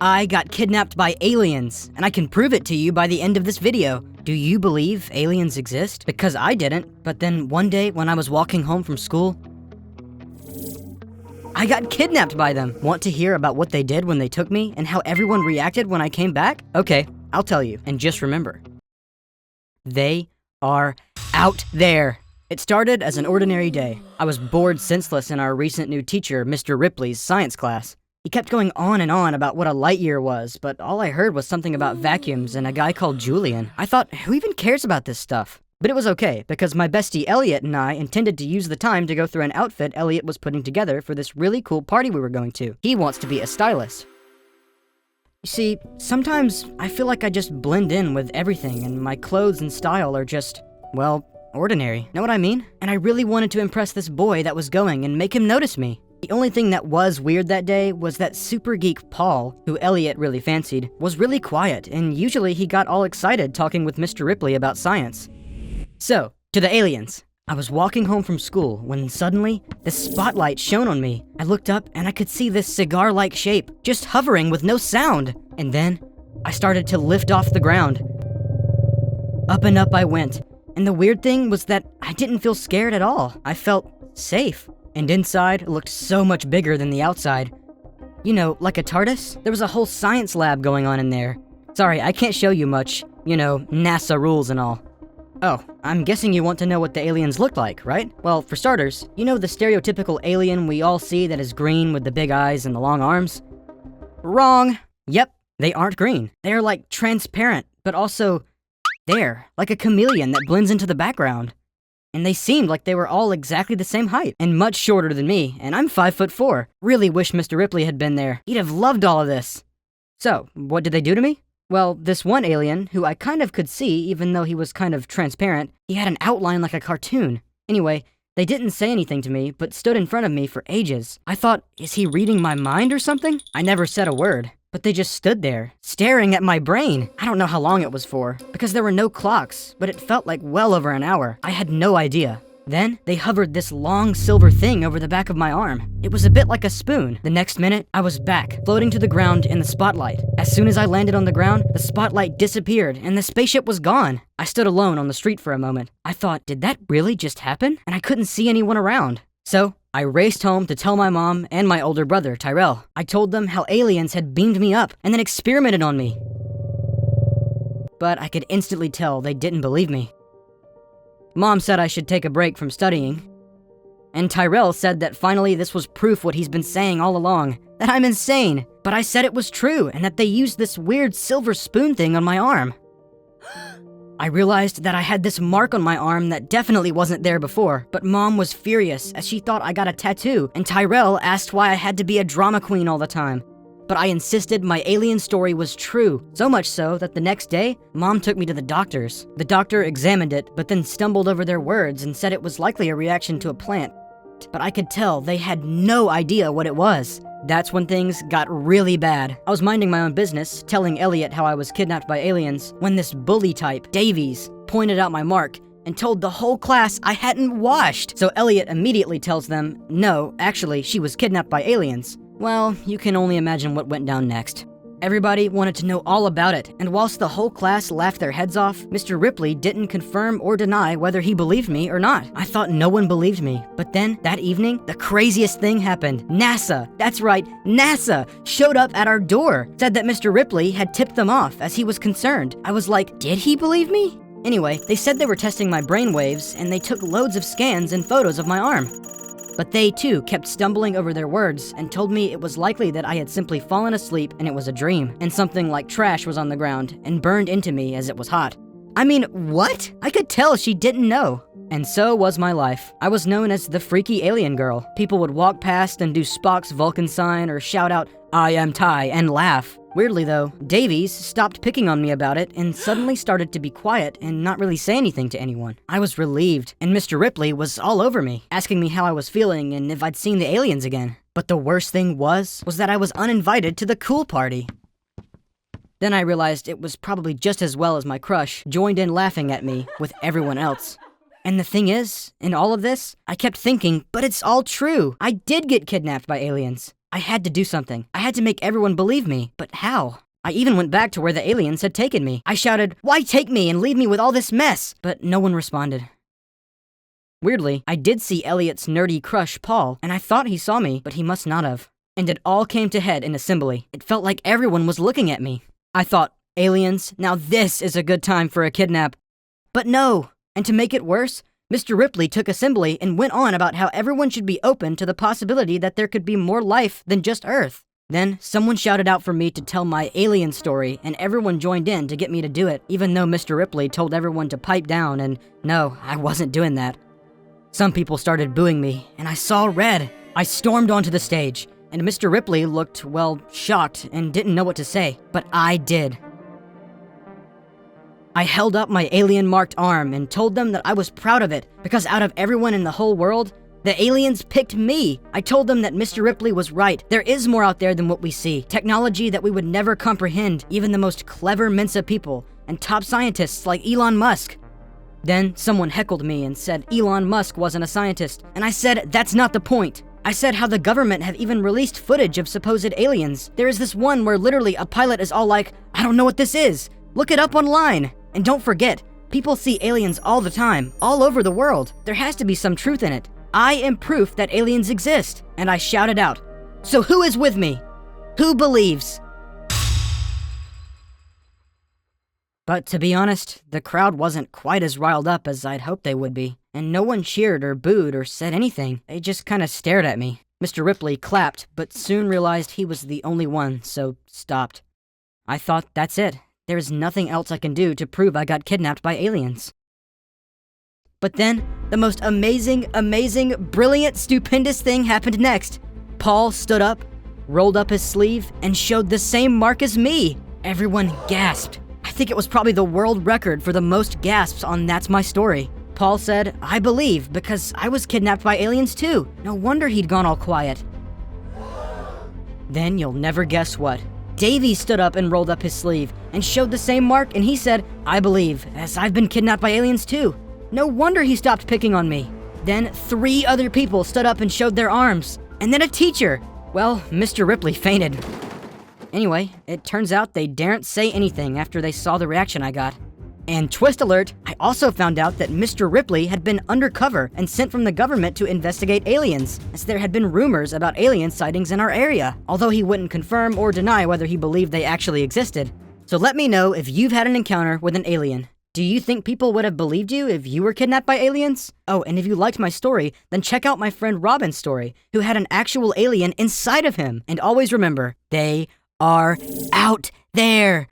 I got kidnapped by aliens, and I can prove it to you by the end of this video. Do you believe aliens exist? Because I didn't, but then one day when I was walking home from school, I got kidnapped by them. Want to hear about what they did when they took me and how everyone reacted when I came back? Okay, I'll tell you, and just remember, they are out there. It started as an ordinary day. I was bored senseless in our recent new teacher, Mr. Ripley's science class. He kept going on and on about what a light year was, but all I heard was something about vacuums and a guy called Julian. I thought, who even cares about this stuff? But it was okay, because my bestie Elliot and I intended to use the time to go through an outfit Elliot was putting together for this really cool party we were going to. He wants to be a stylist. You see, sometimes I feel like I just blend in with everything, and my clothes and style are just, well, ordinary. Know what I mean? And I really wanted to impress this boy that was going and make him notice me. The only thing that was weird that day was that super geek Paul, who Elliot really fancied, was really quiet, and usually he got all excited talking with Mr. Ripley about science. So, to the aliens. I was walking home from school when suddenly, the spotlight shone on me. I looked up and I could see this cigar-like shape, just hovering with no sound. And then, I started to lift off the ground. Up and up I went. And the weird thing was that I didn't feel scared at all. I felt safe. And inside looked so much bigger than the outside. You know, like a TARDIS? There was a whole science lab going on in there. Sorry, I can't show you much. You know, NASA rules and all. Oh, I'm guessing you want to know what the aliens looked like, right? Well, for starters, you know the stereotypical alien we all see that is green with the big eyes and the long arms? Wrong. Yep, they aren't green. They are like transparent, but also there, like a chameleon that blends into the background. And they seemed like they were all exactly the same height, and much shorter than me, and I'm 5'4". Really wish Mr. Ripley had been there. He'd have loved all of this. So, what did they do to me? Well, this one alien, who I kind of could see even though he was kind of transparent, he had an outline like a cartoon. Anyway, they didn't say anything to me, but stood in front of me for ages. I thought, is he reading my mind or something? I never said a word. But they just stood there, staring at my brain. I don't know how long it was for, because there were no clocks, but it felt like well over an hour. I had no idea. Then, they hovered this long silver thing over the back of my arm. It was a bit like a spoon. The next minute, I was back, floating to the ground in the spotlight. As soon as I landed on the ground, the spotlight disappeared, and the spaceship was gone. I stood alone on the street for a moment. I thought, did that really just happen? And I couldn't see anyone around. So, I raced home to tell my mom and my older brother, Tyrell. I told them how aliens had beamed me up and then experimented on me. But I could instantly tell they didn't believe me. Mom said I should take a break from studying. And Tyrell said that finally this was proof what he's been saying all along, that I'm insane. But I said it was true and that they used this weird silver spoon thing on my arm. I realized that I had this mark on my arm that definitely wasn't there before, but Mom was furious as she thought I got a tattoo, and Tyrell asked why I had to be a drama queen all the time. But I insisted my alien story was true, so much so that the next day, Mom took me to the doctors. The doctor examined it, but then stumbled over their words and said it was likely a reaction to a plant. But I could tell they had no idea what it was. That's when things got really bad. I was minding my own business, telling Elliot how I was kidnapped by aliens, when this bully type, Davies, pointed out my mark and told the whole class I hadn't washed. So Elliot immediately tells them, no, actually, she was kidnapped by aliens. Well, you can only imagine what went down next. Everybody wanted to know all about it, and whilst the whole class laughed their heads off, Mr. Ripley didn't confirm or deny whether he believed me or not. I thought no one believed me, but then, that evening, the craziest thing happened. NASA, that's right, NASA, showed up at our door, said that Mr. Ripley had tipped them off as he was concerned. I was like, did he believe me? Anyway, they said they were testing my brainwaves, and they took loads of scans and photos of my arm. But they, too, kept stumbling over their words and told me it was likely that I had simply fallen asleep and it was a dream, and something like trash was on the ground and burned into me as it was hot. I mean, what? I could tell she didn't know. And so was my life. I was known as the freaky alien girl. People would walk past and do Spock's Vulcan sign or shout out, I am Tai, and laugh. Weirdly though, Davies stopped picking on me about it and suddenly started to be quiet and not really say anything to anyone. I was relieved, and Mr. Ripley was all over me, asking me how I was feeling and if I'd seen the aliens again. But the worst thing was that I was uninvited to the cool party. Then I realized it was probably just as well as my crush joined in laughing at me with everyone else. And the thing is, in all of this, I kept thinking, but it's all true. I did get kidnapped by aliens. I had to do something. I had to make everyone believe me. But how? I even went back to where the aliens had taken me. I shouted, "Why take me and leave me with all this mess?" But no one responded. Weirdly, I did see Elliot's nerdy crush, Paul, and I thought he saw me, but he must not have. And it all came to head in assembly. It felt like everyone was looking at me. I thought, aliens, now this is a good time for a kidnap. But no! And to make it worse, Mr. Ripley took assembly and went on about how everyone should be open to the possibility that there could be more life than just Earth. Then, someone shouted out for me to tell my alien story, and everyone joined in to get me to do it, even though Mr. Ripley told everyone to pipe down, and no, I wasn't doing that. Some people started booing me, and I saw red. I stormed onto the stage, and Mr. Ripley looked, well, shocked and didn't know what to say, but I did. I held up my alien-marked arm and told them that I was proud of it, because out of everyone in the whole world, the aliens picked me. I told them that Mr. Ripley was right. There is more out there than what we see. Technology that we would never comprehend, even the most clever Mensa people, and top scientists like Elon Musk. Then someone heckled me and said Elon Musk wasn't a scientist, and I said that's not the point. I said how the government have even released footage of supposed aliens. There is this one where literally a pilot is all like, "I don't know what this is. Look it up online." And don't forget, people see aliens all the time, all over the world. There has to be some truth in it. I am proof that aliens exist. And I shouted out, "So who is with me? Who believes?" But to be honest, the crowd wasn't quite as riled up as I'd hoped they would be, and no one cheered or booed or said anything. They just kinda stared at me. Mr. Ripley clapped, but soon realized he was the only one, so stopped. I thought, that's it. There's nothing else I can do to prove I got kidnapped by aliens. But then, the most amazing, brilliant, stupendous thing happened next. Paul stood up, rolled up his sleeve, and showed the same mark as me. Everyone gasped. I think it was probably the world record for the most gasps on That's My Story. Paul said, "I believe, because I was kidnapped by aliens too. No wonder he'd gone all quiet." Then you'll never guess what. Davey stood up and rolled up his sleeve and showed the same mark, and he said, "I believe, as I've been kidnapped by aliens too." No wonder he stopped picking on me. Then 3 other people stood up and showed their arms. And then a teacher. Well, Mr. Ripley fainted. Anyway, it turns out they daren't say anything after they saw the reaction I got. And twist alert, I also found out that Mr. Ripley had been undercover and sent from the government to investigate aliens, as there had been rumors about alien sightings in our area, although he wouldn't confirm or deny whether he believed they actually existed. So let me know if you've had an encounter with an alien. Do you think people would have believed you if you were kidnapped by aliens? Oh, and if you liked my story, then check out my friend Robin's story, who had an actual alien inside of him. And always remember, they are out there.